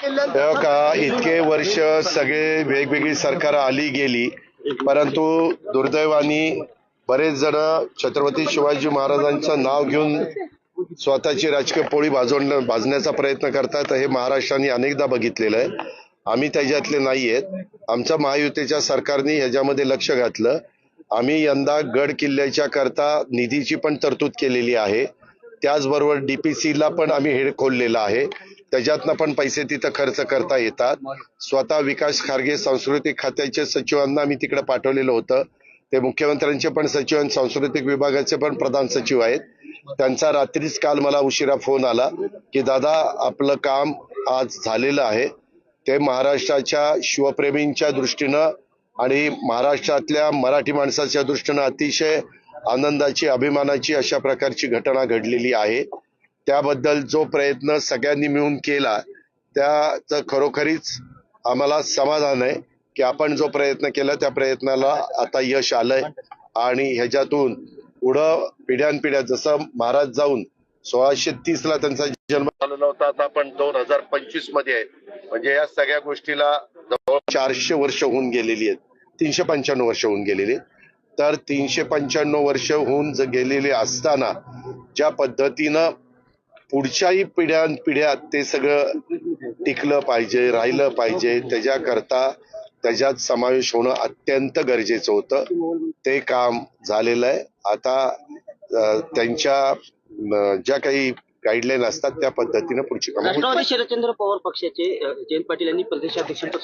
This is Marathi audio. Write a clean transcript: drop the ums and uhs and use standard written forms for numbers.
तेव्हा का इतके वर्ष सगळे वेगवेगळी सरकार आली गेली, परंतु दुर्दैवाने बरेच जण छत्रपती शिवाजी महाराजांचं नाव घेऊन स्वतःची राजकीय पोळी भाजण्याचा प्रयत्न करतात. हे महाराष्ट्राने अनेकदा बघितलेलं आहे. आम्ही त्याच्यातले नाहीयेत. आमच्या महायुतीच्या सरकारने ह्याच्यामध्ये लक्ष घातलं. आम्ही यंदा गड किल्ल्याच्या करता निधीची पण तरतूद केलेली आहे. त्याचबरोबर डीपीसीला पण आम्ही हेड खोललेला आहे. त्याच्यातनं पण पैसे तिथं खर्च करता येतात. स्वतः विकास खारगे सांस्कृतिक खात्याचे सचिवांना मी तिकडे पाठवलेलं होतं. ते मुख्यमंत्र्यांचे पण सचिव आणि सांस्कृतिक विभागाचे पण प्रधान सचिव आहेत. त्यांचा रात्रीच काल मला उशिरा फोन आला की दादा आपलं काम आज झालेलं आहे. ते महाराष्ट्राच्या शिवप्रेमींच्या दृष्टीनं आणि महाराष्ट्रातल्या मराठी माणसाच्या दृष्टीनं अतिशय आनंदाची अभिमानाची अशा प्रकारची घटना घडलेली आहे. त्याबद्दल जो प्रयत्न सगळ्यांनी मिळून केला त्याचं खरोखरीच आम्हाला समाधान आहे की आपण जो प्रयत्न केला त्या प्रयत्नाला आता यश आलंय आणि ह्याच्यातून पुढं पिढ्यानपिढ्या जसं महाराज जाऊन 1630 ला त्यांचा जन्म झालेला होता, आता आपण 2025 मध्ये आहे. म्हणजे या सगळ्या गोष्टीला जवळ 400 वर्ष होऊन गेलेली आहेत. 395 वर्ष होऊन गेलेली. तर 395 वर्ष होऊन गेलेले असताना ज्या पद्धतीनं पुढच्याही पिढ्या ते सगळं टिकलं पाहिजे, राहिलं पाहिजे, त्याच्याकरता त्याच्यात समावेश होणं अत्यंत गरजेचं होतं. ते काम झालेलं आहे. आता त्यांच्या ज्या काही गाईडलाईन असतात त्या पद्धतीने पुढची कामं. राष्ट्रवादी शरदचंद्र पवार पक्षाचे जयंत पाटील यांनी प्रदेशाध्यक्षपद